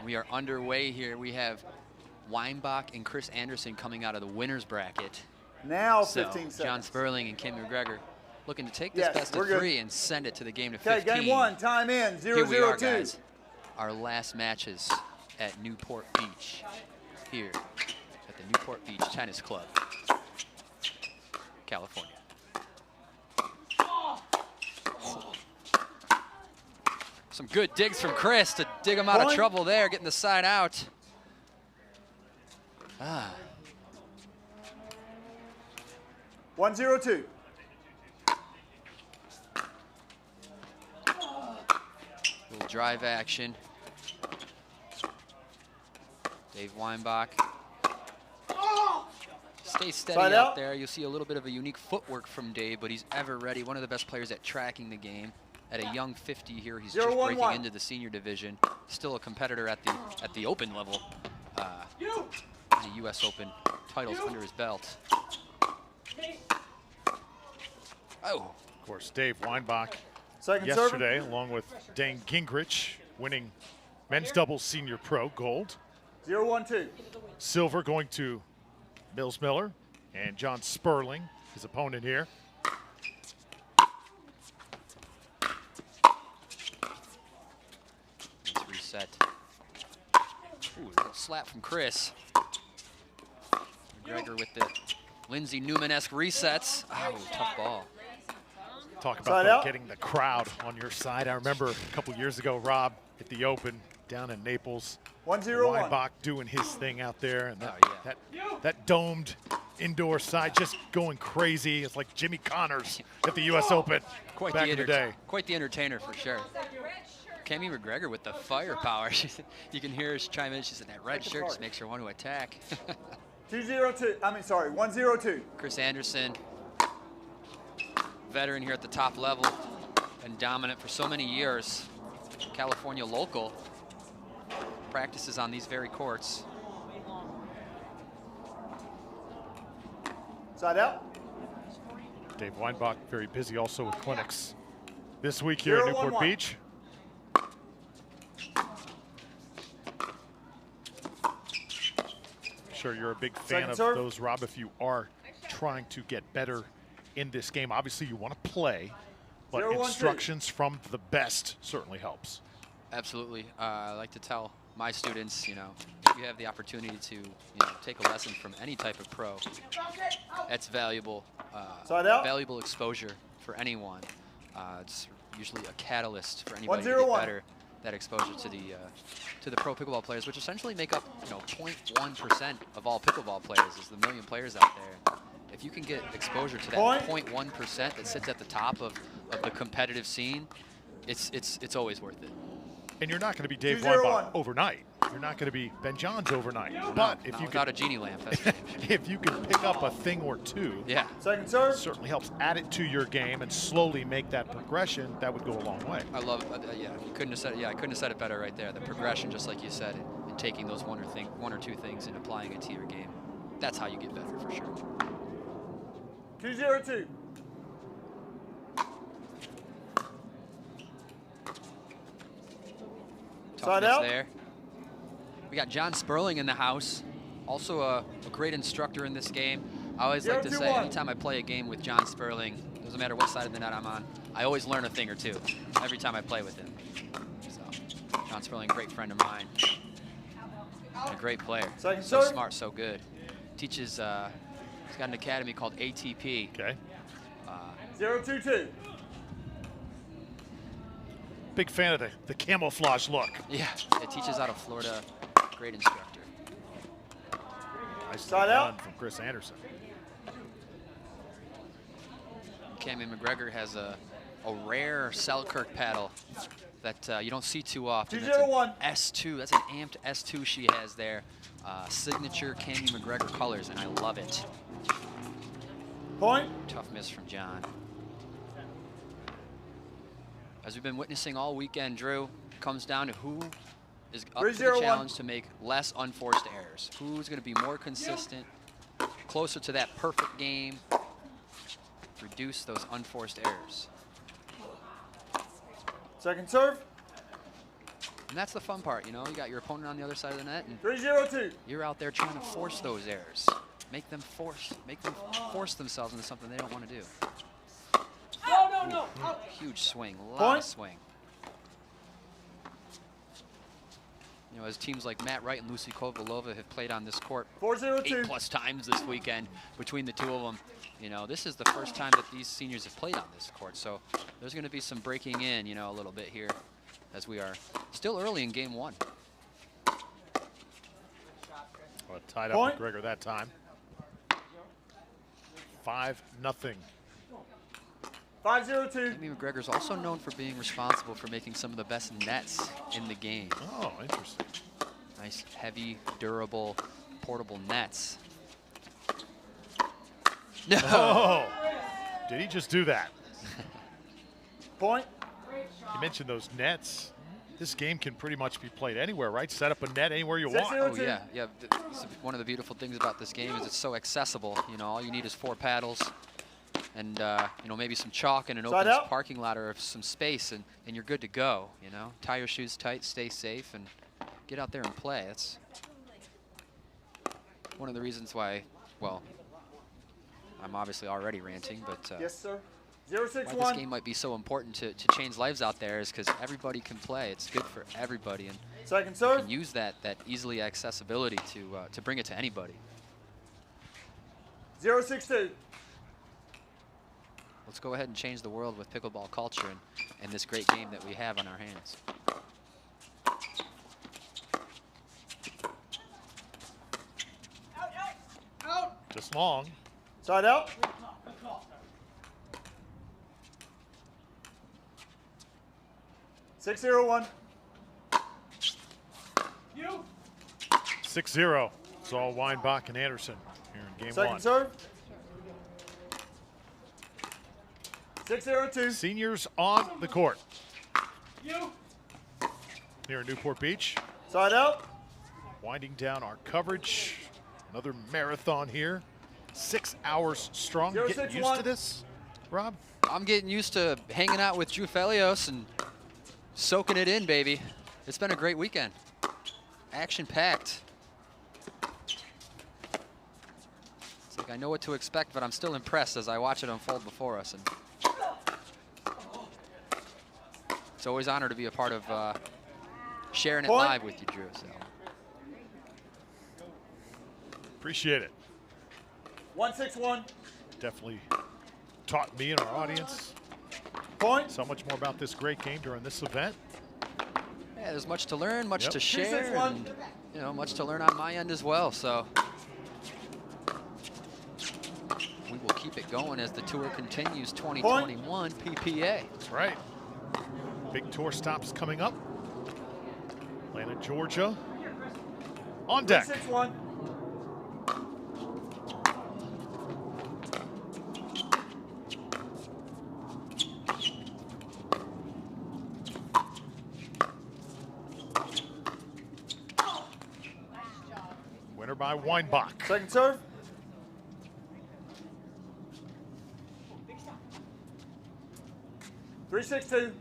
We are underway here. We have Weinbach and Kris Anderson coming out of the winner's bracket. Now so 15 seconds. John Sperling and Cammy Macgregor looking to take this best of 3 and send it to the game to 15. Okay, game 1, time in, 0-0-2. Here we are, guys. Our last matches at Newport Beach, here at the Newport Beach Tennis Club, California. Some good digs from Kris to dig him out of trouble there, getting the side out. Ah. 1-0-2. Little drive action. Dave Weinbach. Stay steady out there. You'll see a little bit of a unique footwork from Dave, but he's ever ready. One of the best players at tracking the game. At a young 50 here, he's just breaking into the senior division. Still a competitor at the open level. The U.S. Open titles under his belt. Oh. Of course, Dave Weinbach yesterday, serving, along with Dane Gingrich, winning men's doubles senior pro gold. 0-1-2. Silver going to Mills Miller and John Sperling, his opponent here. Let's reset. Ooh, a little slap from Kris. Macgregor with the Lindsay Newman-esque resets. Oh, tough ball. Talk about getting the crowd on your side. I remember a couple years ago, Rob, at the Open down in Naples. 1-0-1. Weinbach doing his thing out there, and that domed indoor side just going crazy. It's like Jimmy Connors at the U.S. Open back in the day. Quite the entertainer for sure. Cammy Macgregor with the firepower. You can hear her chime in. She said that red shirt just makes her want to attack. 1-0-2. Kris Anderson, veteran here at the top level and dominant for so many years. California local, practices on these very courts. Side out. Dave Weinbach very busy also with clinics this week here at Newport Beach. Sure, you're a big fan of those, Rob, if you are trying to get better in this game. Obviously, you want to play, but instructions from the best certainly helps. Absolutely. I like to tell my students, if you have the opportunity to take a lesson from any type of pro, that's valuable, valuable exposure for anyone. It's usually a catalyst for anybody to get better. That exposure to the pro pickleball players, which essentially make up 0.1% of all pickleball players. There's the million players out there. If you can get exposure to that 0.1% that sits at the top of the competitive scene, it's always worth it. And you're not going to be Dave Weinbach overnight. You're not going to be Ben Johns overnight. But if you without a genie lamp, if you can pick up a thing or two, certainly helps add it to your game and slowly make that progression. That would go a long way. I love, I couldn't have said it better right there. The progression, just like you said, and taking those one or two things and applying it to your game. That's how you get better for sure. 2-0-2. Side out. There. We got John Sperling in the house, also a great instructor in this game. I always like to say, anytime I play a game with John Sperling, doesn't matter what side of the net I'm on, I always learn a thing or two every time I play with him. So, John Sperling, great friend of mine, and a great player. So smart, so good. Teaches, he's got an academy called ATP. Okay. 0-2-2. Big fan of the camouflage look. Yeah, it teaches out of Florida. Great instructor. Nice side out from Kris Anderson. Cammy Macgregor has a rare Selkirk paddle that you don't see too often. That's an S2. That's an amped S2 she has there. Signature Cammy Macgregor colors, and I love it. Tough miss from John. As we've been witnessing all weekend, Drew, it comes down to who is up to the challenge to make less unforced errors. Who's going to be more consistent, closer to that perfect game, reduce those unforced errors. Second serve. And that's the fun part, you know. You got your opponent on the other side of the net, and 3-0-2. you're out there trying to force those errors. Make them force themselves into something they don't want to do. No. Huge swing, a lot of swing. You know, as teams like Matt Wright and Lucy Kovalova have played on this court 4-0-2. 8+ times this weekend between the two of them, you know, this is the first time that these seniors have played on this court. So there's going to be some breaking in, you know, a little bit here as we are still early in game 1. Well, tied up Macgregor that time. 5-0. 5-0-2. Cammy Macgregor is also known for being responsible for making some of the best nets in the game. Oh, interesting. Nice, heavy, durable, portable nets. No! Oh, did he just do that? Point. You mentioned those nets. This game can pretty much be played anywhere, right? Set up a net anywhere you want. Oh, yeah. One of the beautiful things about this game is it's so accessible. You know, all you need is 4 paddles and, you know, maybe some chalk and an open parking lot or some space, and you're good to go, you know. Tie your shoes tight, stay safe, and get out there and play. That's one of the reasons why, well, I'm obviously already ranting, but yes, sir. why 0-6-1. this game might be so important to change lives out there is because everybody can play. It's good for everybody, and Second you serve. can use that easily accessibility to bring it to anybody. 0-6-2. Let's go ahead and change the world with pickleball culture and this great game that we have on our hands. Just long. Side out. Six, 0-1. 6-0. It's all Weinbach and Anderson here in game 1. Second serve. 6-0-2. Seniors on the court. Here in Newport Beach. Side out. Winding down our coverage. Another marathon here. 6 hours strong. Getting used to this, Rob? I'm getting used to hanging out with Drew Felios and soaking it in, baby. It's been a great weekend. Action-packed. It's like I know what to expect, but I'm still impressed as I watch it unfold before us. And it's always an honor to be a part of sharing it live with you, Drew. So. Appreciate it. 1-6-1. Definitely taught me and our audience Point. so much more about this great game during this event. Yeah, there's much to learn, much to share, 2-6-1. and, you know, much to learn on my end as well. So we will keep it going as the tour continues. 2021 PPA. That's right. Big tour stops coming up. Atlanta, Georgia. On deck. 3-6-1. Winner by Weinbach. Second serve. Three, 6-2.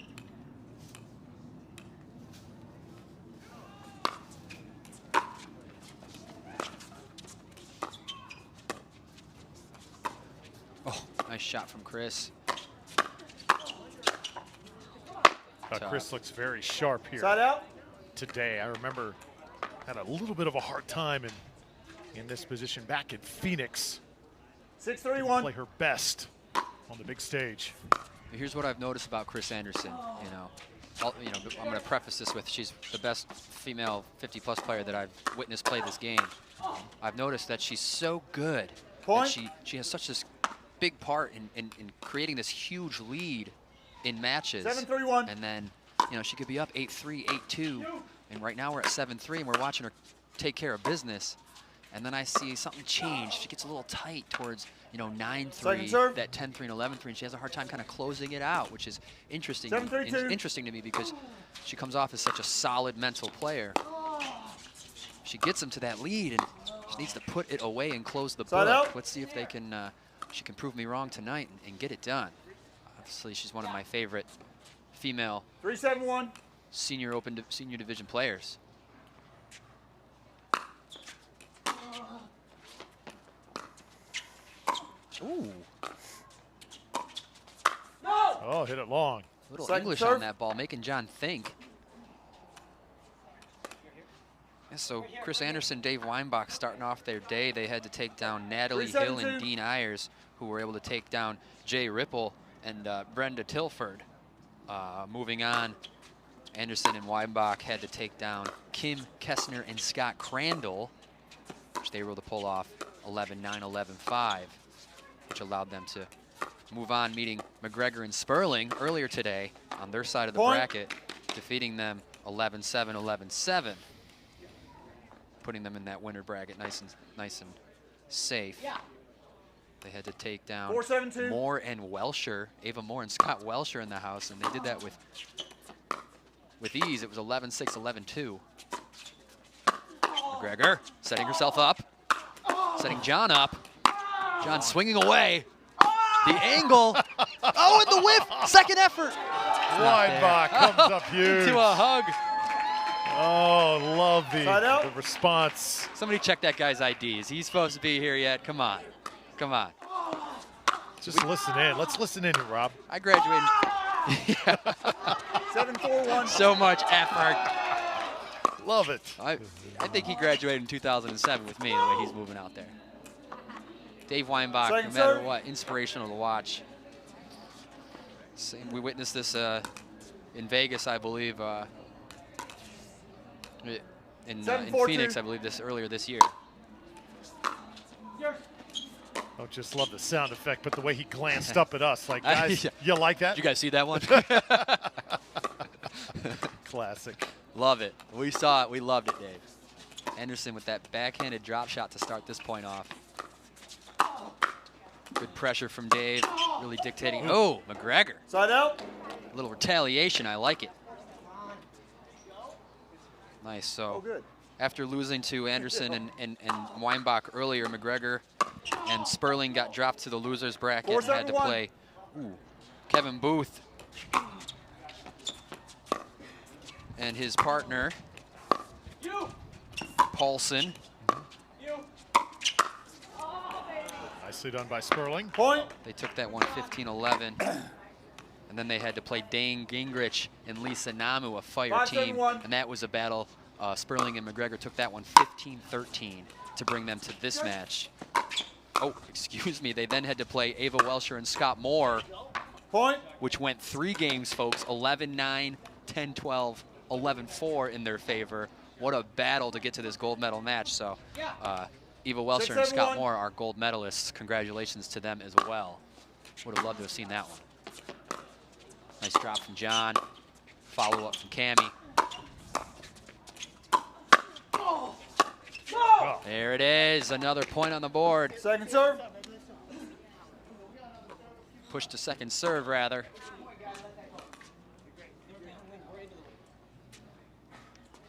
Oh, nice shot from Kris. Kris looks very sharp here Side out. today. I remember had a little bit of a hard time in this position back in Phoenix. 6-3-1. Play her best on the big stage. Here's what I've noticed about Kris Anderson. You know, I'm going to preface this with she's the best female 50+ player that I've witnessed play this game. I've noticed that she's so good. Point. That she has such this big part in creating this huge lead in matches. 7-3-1. And then, you know, she could be up 8-3, 8-2, and right now we're at 7-3, and we're watching her take care of business. And then I see something change. She gets a little tight towards, you know, 9-3, that 10-3 and 11-3, and she has a hard time kind of closing it out, which is interesting. Interesting to me because she comes off as such a solid mental player. She gets them to that lead, and she needs to put it away and close the book. Let's see if they can. She can prove me wrong tonight and get it done. Obviously, she's one of my favorite female 3-7-1 senior division players. Ooh. Oh, hit it long. A little Second English serve. on that ball, making John think. Yeah, so Chris Anderson, Dave Weinbach starting off their day. They had to take down Natalie Hill and Dean Ayers, who were able to take down Jay Ripple and Brenda Tilford. Moving on, Anderson and Weinbach had to take down Kim Kessner and Scott Crandall, which they were able to pull off 11-9, 11-5, which allowed them to move on, meeting Macgregor and Sperling earlier today on their side of the bracket, defeating them 11-7, 11-7, putting them in that winner bracket nice and safe. They had to take down Moore and Welsher, Ava Moore and Scott Welsher in the house, and they did that with ease. It was 11-6, 11-2. Macgregor setting herself up, setting John up. John swinging away. The angle. Oh, and the whiff. Second effort. Weinbach comes up huge. To a hug. Oh, love the response. Somebody check that guy's IDs. He's supposed to be here yet. Come on. Come on. Just listen in. Let's listen in, Rob. I graduated. 7-4-1. So much effort. Love it. I think he graduated in 2007 with me, the way he's moving out there. Dave Weinbach, no matter what, inspirational to watch. We witnessed this in Vegas, I believe, in Phoenix, I believe, earlier this year. Oh, just love the sound effect, but the way he glanced up at us, like, guys, you like that? Did you guys see that one? Classic. Love it. We saw it. We loved it, Dave. Anderson with that backhanded drop shot to start this point off. Good pressure from Dave, really dictating. Oh, Macgregor. Side out. A little retaliation. I like it. Nice. So after losing to Anderson and Weinbach earlier, Macgregor and Sperling got dropped to the losers bracket and had to play Kevin Booth and his partner Paulson. Nicely done by Sperling. Point. They took that one 15-11. And then they had to play Dane Gingrich and Lisa Namu, a fire team. And that was a battle. Sperling and Macgregor took that one 15-13 to bring them to this match. Oh, excuse me. They then had to play Ava Welsher and Scott Moore. Point. Which went 3 games, folks. 11-9, 10-12, 11-4 in their favor. What a battle to get to this gold medal match. So Eva Welsher and Scott Moore are gold medalists. Congratulations to them as well. Would have loved to have seen that one. Nice drop from John. Follow up from Cammy. There it is. Another point on the board. Second serve. Push to second serve, rather.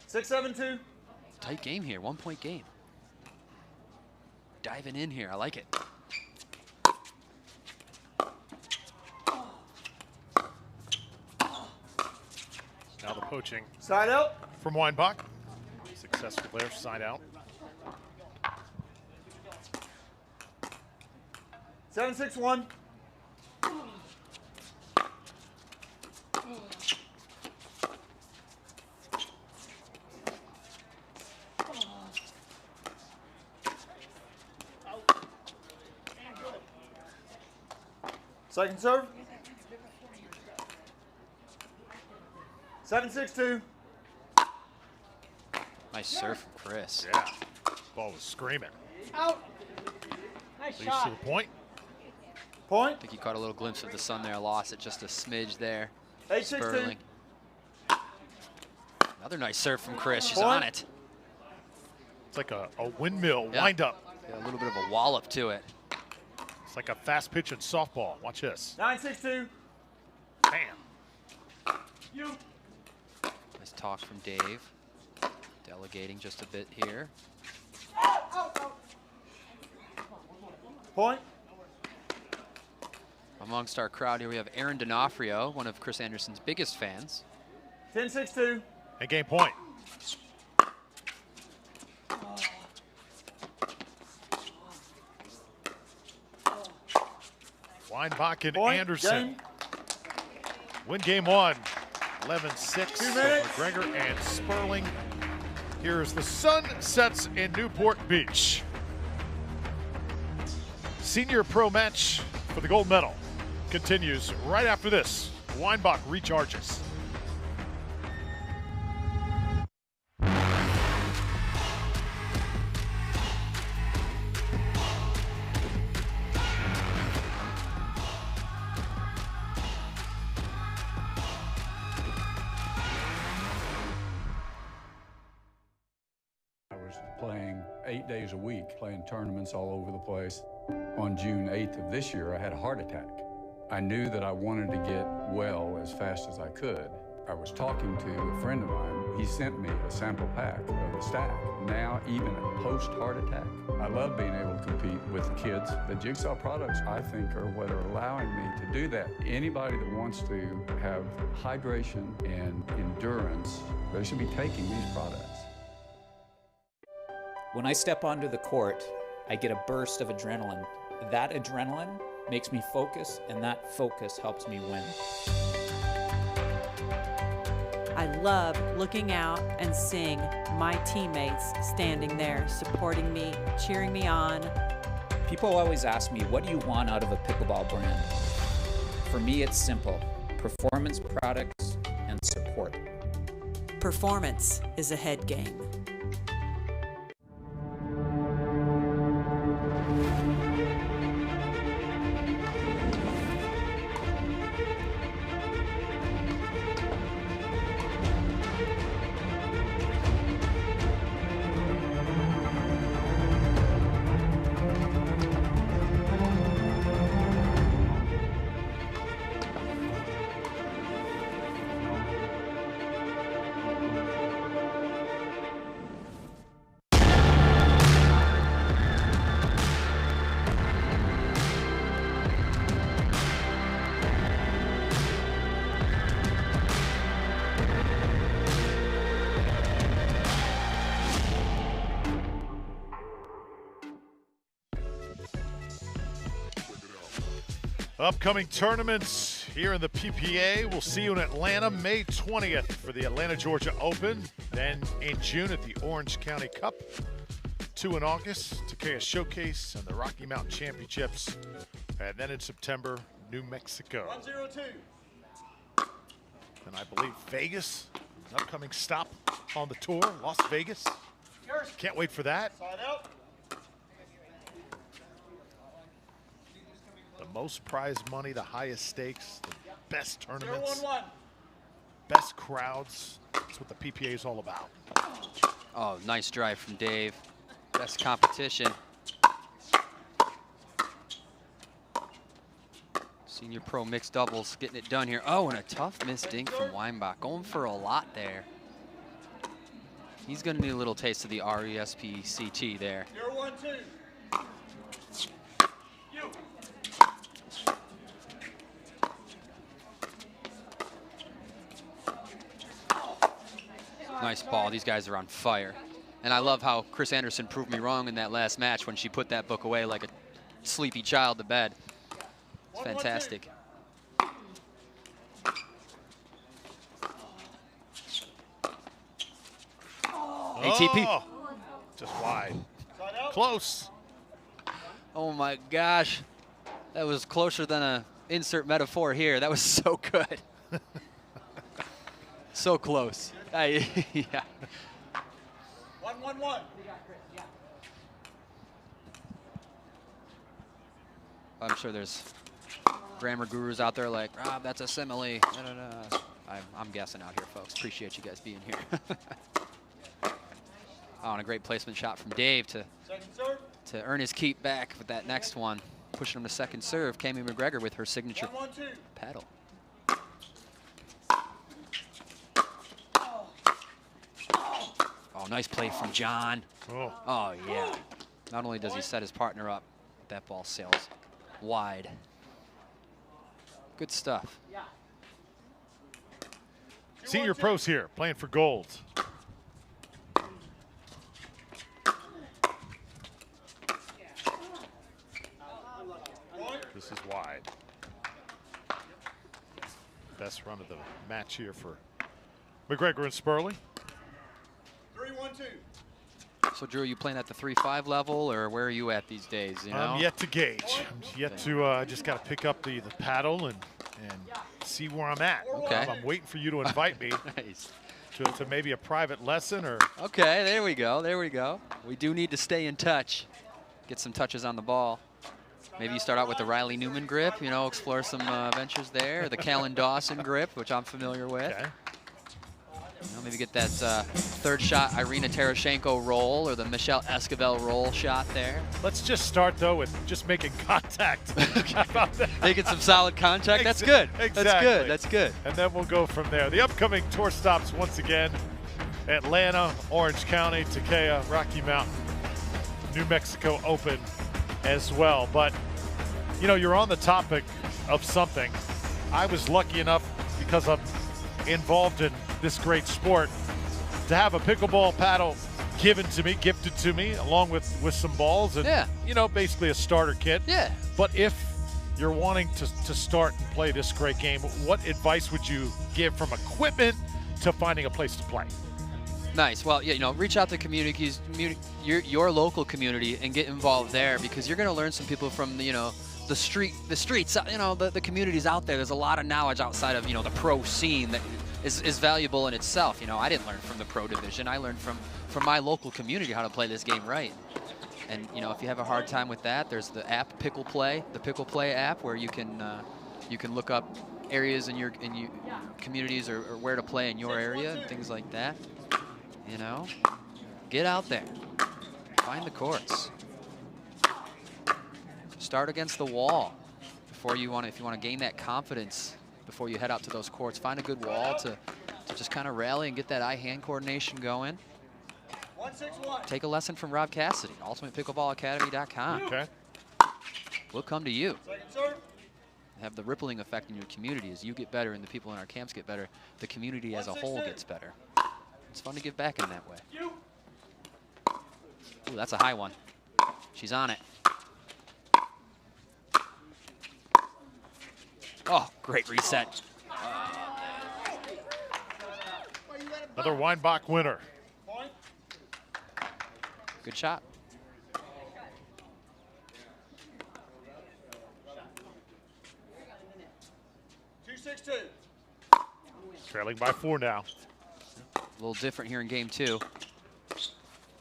Six, 7-2. Tight game here. 1-point game. Diving in here. I like it. Now the poaching. Side out. From Weinbach. Successful there. Side out. 7-6-1. Second serve. 7-6-2. Nice serve from Kris. Yeah. Ball was screaming. Out. Nice Leads shot. to the point. Point. I think he caught a little glimpse of the sun there. Lost it just a smidge there. 8-6-2. Sperling. Another nice serve from Kris. She's on it. It's like a windmill wind up. Yeah, a little bit of a wallop to it. It's like a fast pitch in softball. Watch this. 9-6-2. Bam. Nice talk from Dave. Delegating just a bit here. Point. Amongst our crowd here, we have Aaron D'Onofrio, one of Chris Anderson's biggest fans. 10-6-2. And game point. Weinbach and Point, Anderson game. win game one. 11-6 2 for minutes. Macgregor and Sperling. Here's the sun sets in Newport Beach. Senior pro match for the gold medal continues right after this. Weinbach recharges. Playing 8 days a week, playing tournaments all over the place. On June 8th of this year, I had a heart attack. I knew that I wanted to get well as fast as I could. I was talking to a friend of mine. He sent me a sample pack of the stack. Now, even a post-heart attack, I love being able to compete with the kids. The Jigsaw products, I think, are what are allowing me to do that. Anybody that wants to have hydration and endurance, they should be taking these products. When I step onto the court, I get a burst of adrenaline. That adrenaline makes me focus, and that focus helps me win. I love looking out and seeing my teammates standing there, supporting me, cheering me on. People always ask me, what do you want out of a pickleball brand? For me, it's simple: performance products and support. Performance is a head game. Upcoming tournaments here in the PPA. We'll see you in Atlanta May 20th for the Atlanta, Georgia Open. Then in June at the Orange County Cup. 2 in August, Takea Showcase and the Rocky Mountain Championships. And then in September, New Mexico. 102. And I believe Vegas, an upcoming stop on the tour, Las Vegas. Can't wait for that. Side out. The most prize money, the highest stakes, the best tournaments, 0-1-1. best crowds. That's what the PPA is all about. Oh, nice drive from Dave. Best competition. Senior pro mixed doubles getting it done here. Oh, and a tough miss dink from Weinbach. Going for a lot there. He's going to need a little taste of the RESPCT there. 0-1-2. Nice ball. These guys are on fire. And I love how Kris Anderson proved me wrong in that last match when she put that book away like a sleepy child to bed. It's fantastic. ATP. Oh, just wide. Close. Oh my gosh. That was closer than a insert metaphor here. That was so good. So close. Yeah. 1-1-1. I'm sure there's grammar gurus out there like, Rob, that's a simile. I'm guessing out here, folks. Appreciate you guys being here. Oh, and a great placement shot from Dave to earn his keep back with that next one. Pushing him to second serve. Cammy Macgregor with her signature 1-1-2. paddle. Oh, nice play from John. Oh, yeah. Not only does he set his partner up, that ball sails wide. Good stuff. Senior pros here playing for gold. This is wide. Best run of the match here for Macgregor and Sperling. 3-1-2. So, Drew, are you playing at the 3-5 level, or where are you at these days? You know? I'm yet to gauge. I'm yet to. I just got to pick up the paddle and see where I'm at. Okay. I'm waiting for you to invite me Nice. to maybe a private lesson or. Okay, there we go. There we go. We do need to stay in touch, get some touches on the ball. Maybe you start out with the Riley Newman grip, you know, explore some ventures there. The Callan Dawson grip, which I'm familiar with. Okay. You know, maybe get that third shot Irina Terashenko roll or the Michelle Esquivel roll shot there. Let's just start though with just making contact. How about that? Making some solid contact. That's good. Exactly. That's good. That's good. And then we'll go from there. The upcoming tour stops once again: Atlanta, Orange County, Takea, Rocky Mountain, New Mexico Open as well. But you know, you're on the topic of something. I was lucky enough, because I'm involved in this great sport, to have a pickleball paddle gifted to me, along with some balls and, Yeah. you know, basically a starter kit. Yeah. But if you're wanting to start and play this great game, what advice would you give from equipment to finding a place to play? Nice. Well, yeah, you know, reach out to communities, your local community, and get involved there, because you're going to learn some people from the, you know, the streets, you know, the communities out there. There's a lot of knowledge outside of, you know, the pro scene that is valuable in itself. You know, I didn't learn from the pro division. I learned from my local community how to play this game right. And, you know, if you have a hard time with that, there's the app Pickle Play, the Pickle Play app, where you can look up areas in your communities or where to play in your area and things like that. You know, get out there, find the courts, start against the wall before if you want to gain that confidence before you head out to those courts. Find a good wall to just kind of rally and get that eye-hand coordination going. 1-6-1. Take a lesson from Rob Cassidy, ultimatepickleballacademy.com. Okay. We'll come to you. Second serve. Have the rippling effect in your community. As you get better and the people in our camps get better, the community as a whole gets better. It's fun to give back in that way. Ooh, that's a high one. She's on it. Oh, great reset. Another Weinbach winner. Point. Good shot. Trailing by 4 now. A little different here in game 2.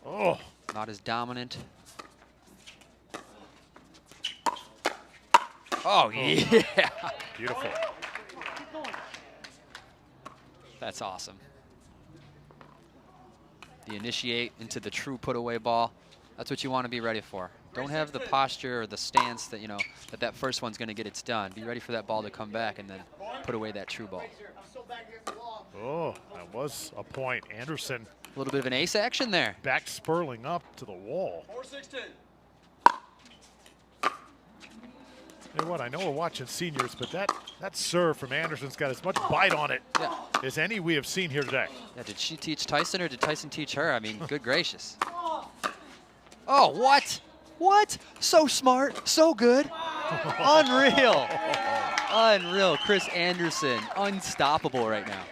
Oh. Not as dominant. Oh, yeah. Beautiful. That's awesome. The initiate into the true put-away ball. That's what you want to be ready for. Don't have the posture or the stance that, you know, that first one's going to get its done. Be ready for that ball to come back and then put away that true ball. Oh, that was a point. Anderson. A little bit of an ace action there. Back Sperling up to the wall. 4-6-2. You know what? I know we're watching seniors, but that serve from Anderson's got as much bite on it as any we have seen here today. Yeah, did she teach Tyson or did Tyson teach her? I mean, good gracious. Oh, what? What? So smart, so good. Unreal. Unreal. Kris Anderson, unstoppable right now.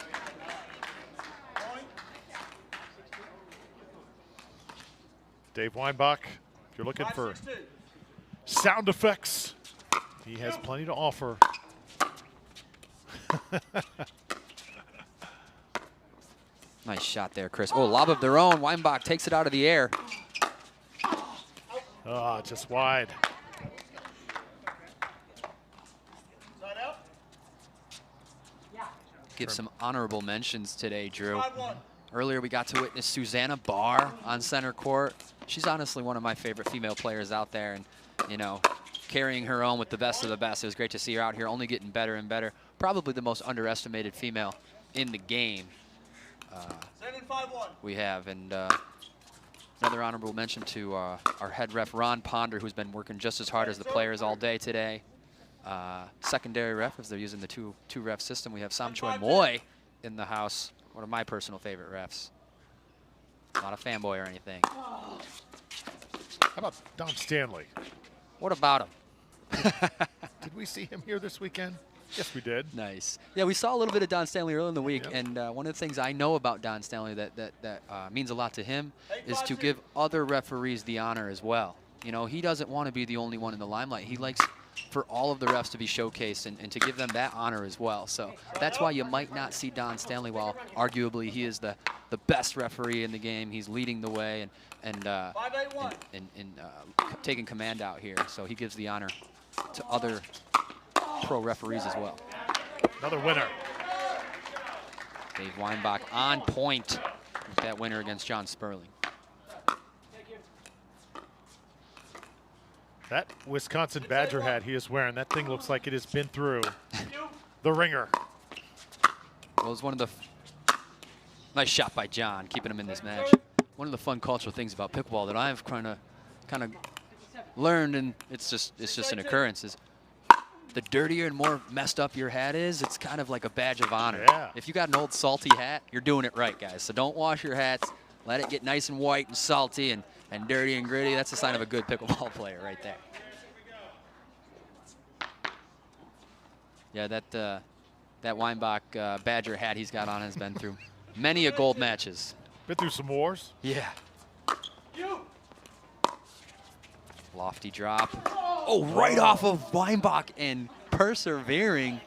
Dave Weinbach, if you're looking for sound effects, he has plenty to offer. Nice shot there, Kris. Oh, lob of their own. Weinbach takes it out of the air. Ah, just wide. Give some honorable mentions today, Drew. Earlier we got to witness Susanna Barr on center court. She's honestly one of my favorite female players out there, and, you know, carrying her own with the best of the best. It was great to see her out here, only getting better and better. Probably the most underestimated female in the game. 7-5-1. We have, and another honorable mention to our head ref, Ron Ponder, who's been working just as hard as the players all day today. Secondary ref, as they're using the two ref system. We have Sam Choi Moy in the house, one of my personal favorite refs. Not a fanboy or anything. How about Don Stanley? What about him? Did we see him here this weekend? Yes, we did. Nice. Yeah, we saw a little bit of Don Stanley early in the week, and one of the things I know about Don Stanley that means a lot to him is to give other referees the honor as well. You know, he doesn't want to be the only one in the limelight. He likes for all of the refs to be showcased and to give them that honor as well. So that's why you might not see Don Stanley, while arguably he is the best referee in the game. He's leading the way and taking command out here. So he gives the honor to other pro referees as well. Another winner. Dave Weinbach on point with that winner against John Sperling. That Wisconsin Badger hat he is wearing, that thing looks like it has been through the ringer. Well, it was one of the nice shot by John, keeping him in this match. One of the fun cultural things about pickleball that I've kind of learned, and it's just an occurrence, is the dirtier and more messed up your hat is, it's kind of like a badge of honor. Yeah. If you got an old salty hat, you're doing it right, guys. So don't wash your hats. Let it get nice and white and salty and dirty and gritty. That's a sign of a good pickleball player right there. Yeah, that Weinbach Badger hat he's got on has been through many a gold matches. Been through some wars. Yeah. Lofty drop. Oh, right off of Weinbach, and persevering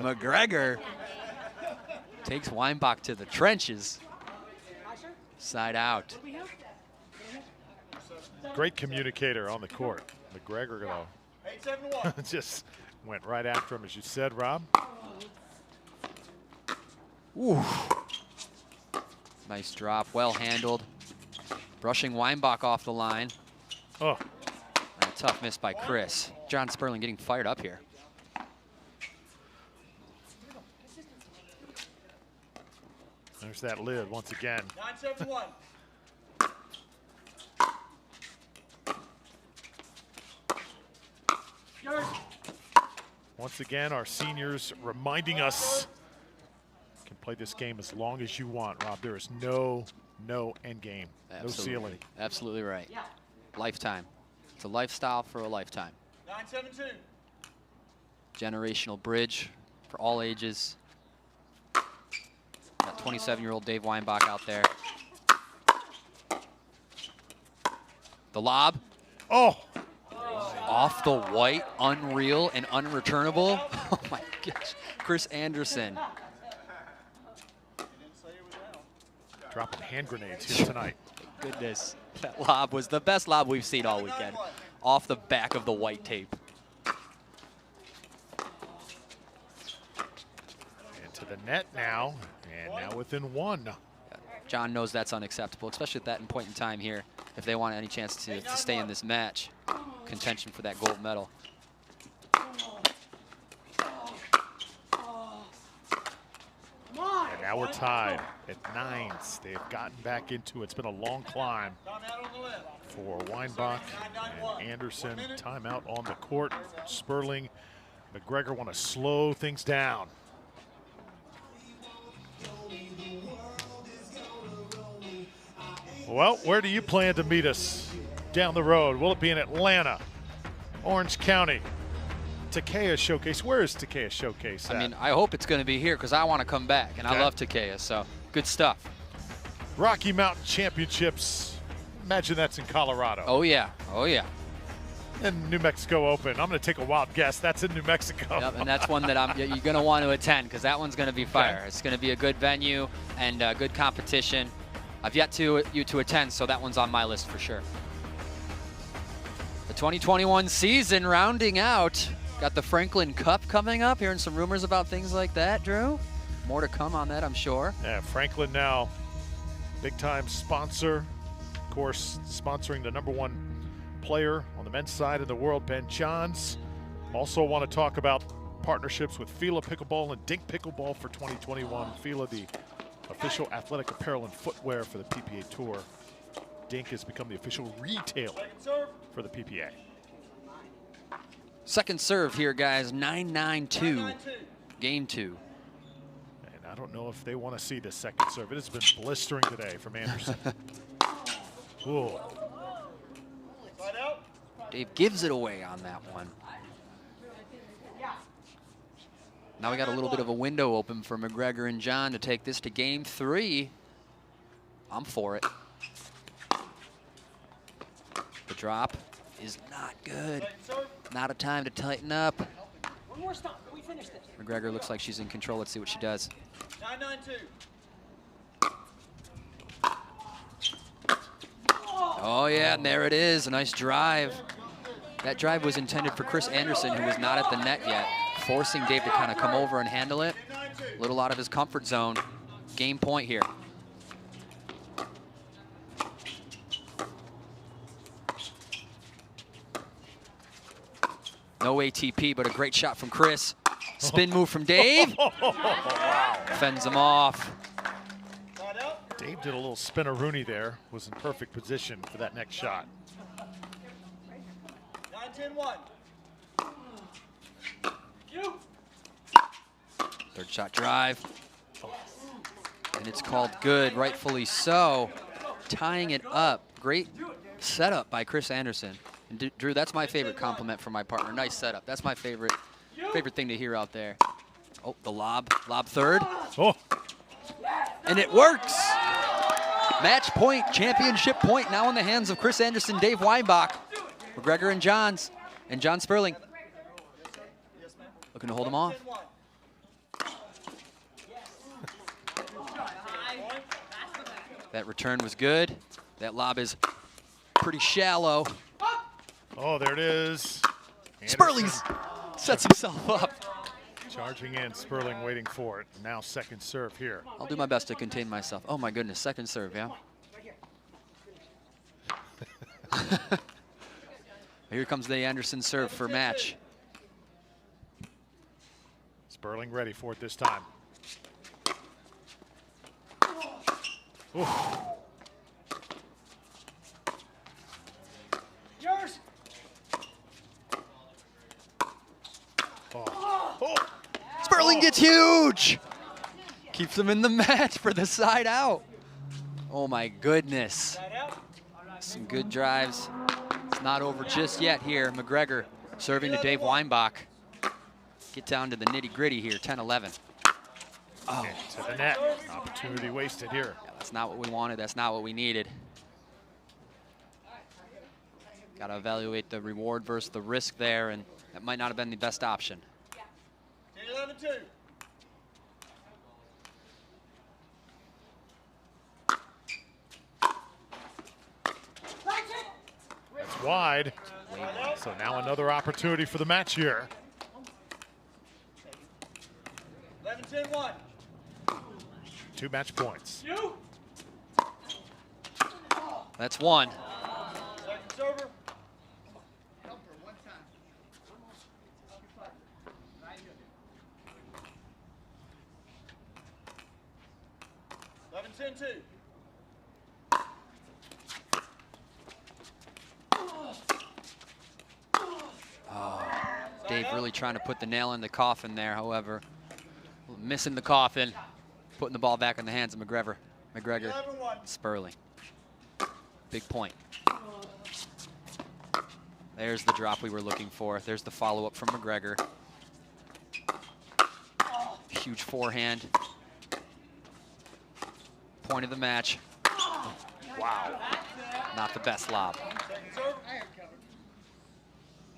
Macgregor takes Weinbach to the trenches. Side out. Great communicator on the court. Macgregor, though, just went right after him, as you said, Rob. Ooh. Nice drop, well handled. Brushing Weinbach off the line. Oh. And a tough miss by Kris. John Sperling getting fired up here. There's that lid once again. 9-7-1. Once again, our seniors reminding us you can play this game as long as you want, Rob. There is no end game, no ceiling. Absolutely right. Lifetime. It's a lifestyle for a lifetime. 9-7-2. Generational bridge for all ages. Got 27-year-old Dave Weinbach out there. The lob. Oh! Off the white, unreal and unreturnable. Oh my gosh. Chris Anderson. Dropping hand grenades here tonight. Goodness. That lob was the best lob we've seen all weekend. Off the back of the white tape. Into the net now, and now within one. John knows that's unacceptable, especially at that point in time here, if they want any chance to stay in this match. Contention for that gold medal. And now we're tied at 9s. They've gotten back into it. It's been a long climb for Weinbach and Anderson. Timeout on the court. Sperling, Macgregor want to slow things down. Well, where do you plan to meet us down the road? Will it be in Atlanta, Orange County, Takea Showcase? Where is Takea Showcase at? I mean, I hope it's going to be here because I want to come back, and I love Takea, so good stuff. Rocky Mountain Championships. Imagine that's in Colorado. Oh, yeah. Oh, yeah. And New Mexico Open. I'm going to take a wild guess. That's in New Mexico. Yep, and that's one that you're going to want to attend because that one's going to be fire. Okay. It's going to be a good venue and good competition. I've yet to attend, so that one's on my list for sure. The 2021 season rounding out. Got the Franklin Cup coming up. Hearing some rumors about things like that, Drew. More to come on that, I'm sure. Yeah, Franklin now, big-time sponsor. Of course, sponsoring the #1 player on the men's side of the world, Ben Johns. Also want to talk about partnerships with Fila Pickleball and Dink Pickleball for 2021. Fila, the official athletic apparel and footwear for the PPA Tour. Dink has become the official retailer for the PPA. Second serve here, guys. 9-9-2. Game 2. And I don't know if they want to see this second serve. It has been blistering today from Anderson. Ooh. Dave gives it away on that one. Now we got a little bit of a window open for Macgregor and John to take this to game 3. I'm for it. The drop is not good. Not a time to tighten up. One more stop. Can we finish this? Macgregor looks like she's in control. Let's see what she does. 9-9-2. Oh yeah, and there it is. A nice drive. That drive was intended for Kris Anderson, who was not at the net yet, forcing Dave to kind of come over and handle it. A little out of his comfort zone. Game point here. No ATP, but a great shot from Kris. Spin move from Dave. Fends him off. Dave did a little spin-a-rooney there. Was in perfect position for that next shot. 9-10-1. Third shot drive. And it's called good, rightfully so. Tying it up. Great setup by Kris Anderson. And Drew, that's my favorite compliment from my partner. Nice setup. That's my favorite thing to hear out there. Oh, the lob third. Oh. And it works. Match point, championship point now in the hands of Kris Anderson, Dave Weinbach, Macgregor and John Sperling. Looking to hold him off. That return was good. That lob is pretty shallow. Oh, there it is. Sperling sets himself up. Charging in, Sperling waiting for it. Now second serve here. I'll do my best to contain myself. Oh my goodness, second serve, yeah. Here comes the Anderson serve for match. Sperling ready for it this time. Ooh. Yours. Oh. Sperling gets huge. Keeps him in the match for the side out. Oh my goodness. Some good drives. It's not over just yet here. Macgregor serving to Dave Weinbach. Get down to the nitty gritty here, 10-11. Oh. To the net, opportunity wasted here. Yeah, that's not what we wanted, that's not what we needed. Got to evaluate the reward versus the risk there, and that might not have been the best option. 10-11-2. That's wide. So now another opportunity for the match here. 11-10-1. 2 match points. That's one. Second server. 11-10-2. Dave really trying to put the nail in the coffin there, however. Missing the coffin, putting the ball back in the hands of Macgregor. 11-1. Sperling. Big point. There's the drop we were looking for. There's the follow-up from Macgregor. Huge forehand. Point of the match. Wow. Not the best lob. Second serve.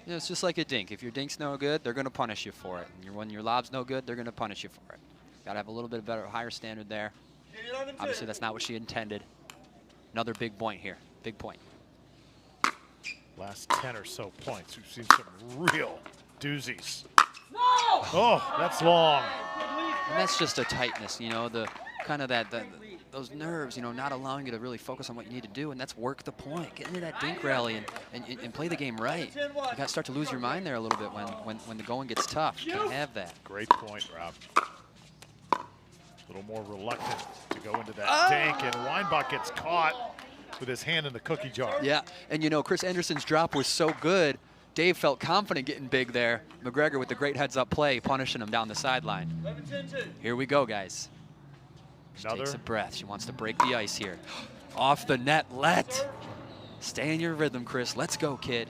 You know, it's just like a dink. If your dink's no good, they're going to punish you for it. And when your lob's no good, they're going to punish you for it. Got to have a little bit better, higher standard there. 11-2. Obviously, that's not what she intended. Another big point here. Big point. Last 10 or so points, we've seen some real doozies. No! Oh, that's long. And that's just a tightness, you know, the kind of those nerves, you know, not allowing you to really focus on what you need to do, and that's work the point. Get into that dink rally and play the game right. You got to start to lose your mind there a little bit when the going gets tough. You can't have that. Great point, Rob. A little more reluctant to go into that dink, and Weinbach gets caught with his hand in the cookie jar. Yeah, and you know, Kris Anderson's drop was so good, Dave felt confident getting big there. Macgregor with the great heads-up play, punishing him down the sideline. 11-10-2. Here we go, guys. She takes a breath. She wants to break the ice here. Off the net, let. Stay in your rhythm, Kris. Let's go, kid.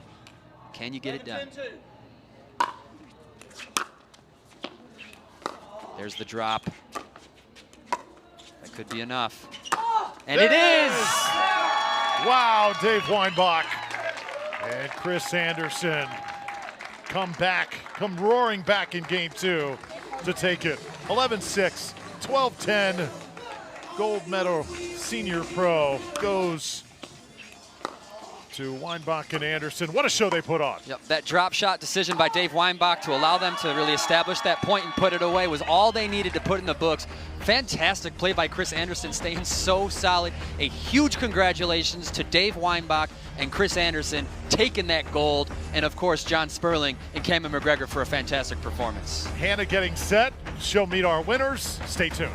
Can you get it done? There's the drop. That could be enough. And it is! Wow, Dave Weinbach and Kris Anderson come roaring back in game 2 to take it. 11-6, 12-10. Gold medal senior pro goes to Weinbach and Anderson. What a show they put on. Yep, that drop shot decision by Dave Weinbach to allow them to really establish that point and put it away was all they needed to put in the books. Fantastic play by Kris Anderson, staying so solid. A huge congratulations to Dave Weinbach and Kris Anderson taking that gold. And of course, John Sperling and Cammy Macgregor for a fantastic performance. Hannah getting set. She'll meet our winners. Stay tuned.